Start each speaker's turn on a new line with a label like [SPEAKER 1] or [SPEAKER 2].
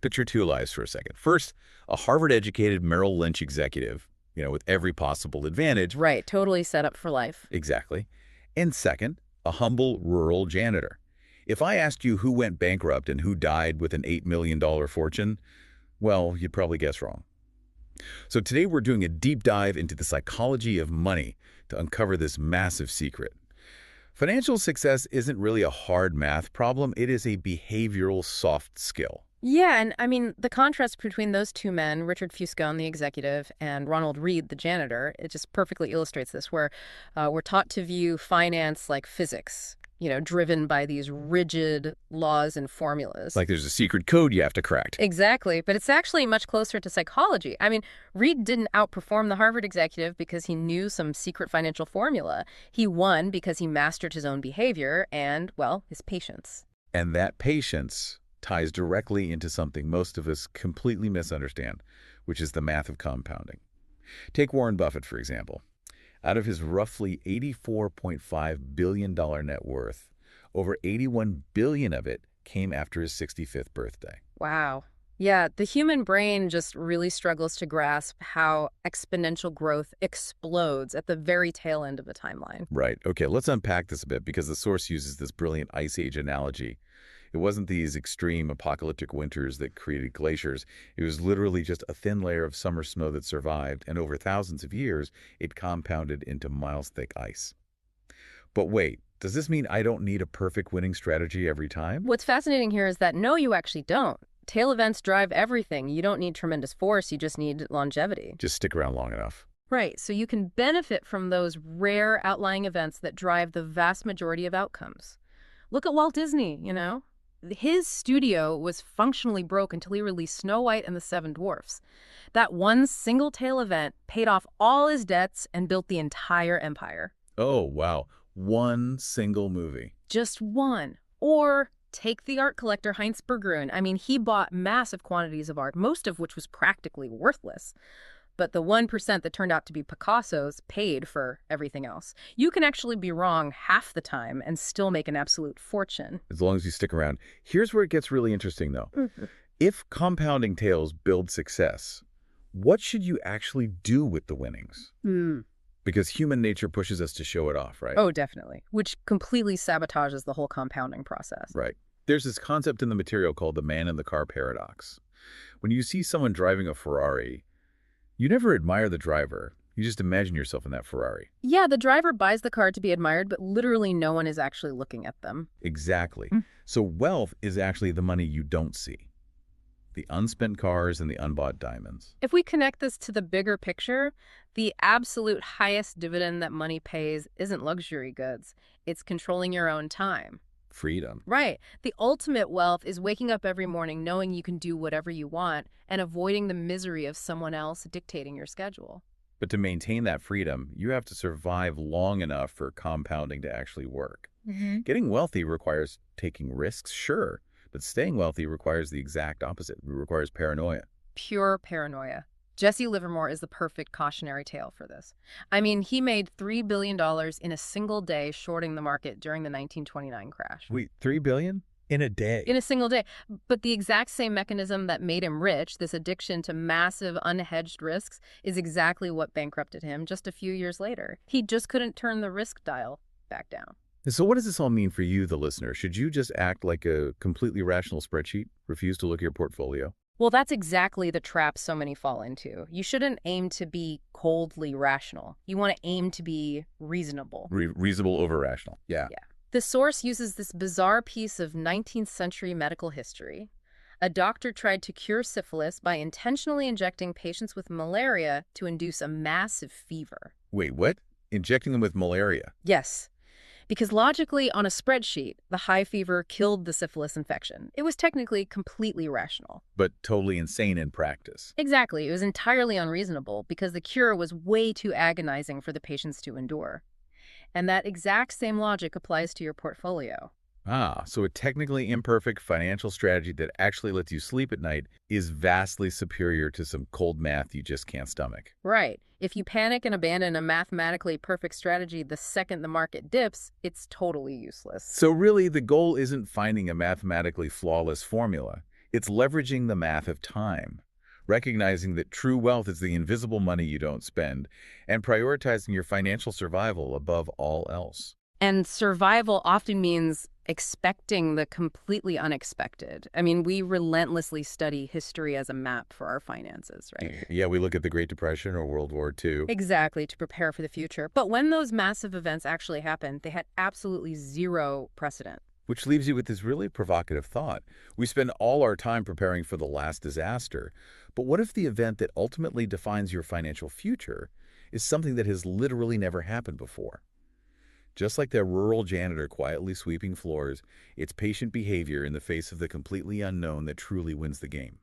[SPEAKER 1] Picture two lives for a second. First, a Harvard-educated Merrill Lynch executive, with every possible advantage.
[SPEAKER 2] Right, totally set up for life.
[SPEAKER 1] Exactly. And second, a humble rural janitor. If I asked you who went bankrupt and who died with an $8 million fortune, well, you'd probably guess wrong. So today we're doing a deep dive into the psychology of money to uncover this massive secret. Financial success isn't really a hard math problem, it is a behavioral soft skill.
[SPEAKER 2] Yeah, and I mean, the contrast between those two men, Richard Fuscone, the executive, and Ronald Reed, the janitor, it just perfectly illustrates this, where we're taught to view finance like physics, driven by these rigid laws and formulas.
[SPEAKER 1] Like there's a secret code you have to crack.
[SPEAKER 2] Exactly, but it's actually much closer to psychology. I mean, Reed didn't outperform the Harvard executive because he knew some secret financial formula. He won because he mastered his own behavior and, well, his patience.
[SPEAKER 1] And that patience ties directly into something most of us completely misunderstand, which is the math of compounding. Take Warren Buffett, for example. Out of his roughly $84.5 billion net worth, over $81 billion of it came after his 65th birthday.
[SPEAKER 2] Wow. Yeah, the human brain just really struggles to grasp how exponential growth explodes at the very tail end of a timeline.
[SPEAKER 1] Right. Okay, let's unpack this a bit because the source uses this brilliant Ice Age analogy. It wasn't these extreme apocalyptic winters that created glaciers. It was literally just a thin layer of summer snow that survived, and over thousands of years, it compounded into miles-thick ice. But wait, does this mean I don't need a perfect winning strategy every time?
[SPEAKER 2] What's fascinating here is that no, you actually don't. Tail events drive everything. You don't need tremendous force, you just need longevity.
[SPEAKER 1] Just stick around long enough.
[SPEAKER 2] Right, so you can benefit from those rare outlying events that drive the vast majority of outcomes. Look at Walt Disney, His studio was functionally broke until he released Snow White and the Seven Dwarfs. That one single tail event paid off all his debts and built the entire empire.
[SPEAKER 1] Oh, wow. One single movie.
[SPEAKER 2] Just one. Or take the art collector Heinz Berggruen. I mean, he bought massive quantities of art, most of which was practically worthless. But the 1% that turned out to be Picasso's paid for everything else. You can actually be wrong half the time and still make an absolute fortune.
[SPEAKER 1] As long as you stick around. Here's where it gets really interesting, though. If compounding tails build success, what should you actually do with the winnings? Because human nature pushes us to show it off, right?
[SPEAKER 2] Oh, definitely. Which completely sabotages the whole compounding process.
[SPEAKER 1] Right. There's this concept in the material called the man-in-the-car paradox. When you see someone driving a Ferrari, you never admire the driver. You just imagine yourself in that Ferrari.
[SPEAKER 2] Yeah, the driver buys the car to be admired, but literally no one is actually looking at them.
[SPEAKER 1] Exactly. So wealth is actually the money you don't see. The unspent cars and the unbought diamonds.
[SPEAKER 2] If we connect this to the bigger picture, the absolute highest dividend that money pays isn't luxury goods. It's controlling your own time.
[SPEAKER 1] Freedom.
[SPEAKER 2] Right. The ultimate wealth is waking up every morning knowing you can do whatever you want and avoiding the misery of someone else dictating your schedule.
[SPEAKER 1] But to maintain that freedom, you have to survive long enough for compounding to actually work. Getting wealthy requires taking risks, sure, but staying wealthy requires the exact opposite. It requires paranoia.
[SPEAKER 2] Pure paranoia. Jesse Livermore is the perfect cautionary tale for this. I mean, he made $3 billion in a single day shorting the market during the 1929 crash.
[SPEAKER 1] Wait, $3 billion? In a day?
[SPEAKER 2] In a single day. But the exact same mechanism that made him rich, this addiction to massive unhedged risks, is exactly what bankrupted him just a few years later. He just couldn't turn the risk dial back down.
[SPEAKER 1] So what does this all mean for you, the listener? Should you just act like a completely rational spreadsheet, refuse to look at your portfolio?
[SPEAKER 2] Well, that's exactly the trap so many fall into. You shouldn't aim to be coldly rational. You want to aim to be reasonable.
[SPEAKER 1] Reasonable over rational. Yeah.
[SPEAKER 2] The source uses this bizarre piece of 19th century medical history. A doctor tried to cure syphilis by intentionally injecting patients with malaria to induce a massive fever.
[SPEAKER 1] Wait, what? Injecting them with malaria?
[SPEAKER 2] Yes. Because logically, on a spreadsheet, the high fever killed the syphilis infection. It was technically completely rational.
[SPEAKER 1] But totally insane in practice.
[SPEAKER 2] Exactly. It was entirely unreasonable because the cure was way too agonizing for the patients to endure. And that exact same logic applies to your portfolio.
[SPEAKER 1] Ah, so a technically imperfect financial strategy that actually lets you sleep at night is vastly superior to some cold math you just can't stomach.
[SPEAKER 2] Right. If you panic and abandon a mathematically perfect strategy the second the market dips, it's totally useless.
[SPEAKER 1] So really, the goal isn't finding a mathematically flawless formula. It's leveraging the math of time, recognizing that true wealth is the invisible money you don't spend, and prioritizing your financial survival above all else.
[SPEAKER 2] And survival often means expecting the completely unexpected. I mean, we relentlessly study history as a map for our finances, right?
[SPEAKER 1] Yeah, we look at the Great Depression or World War II.
[SPEAKER 2] Exactly, to prepare for the future. But when those massive events actually happened, they had absolutely zero precedent.
[SPEAKER 1] Which leaves you with this really provocative thought. We spend all our time preparing for the last disaster, but what if the event that ultimately defines your financial future is something that has literally never happened before? Just like that rural janitor quietly sweeping floors, it's patient behavior in the face of the completely unknown that truly wins the game.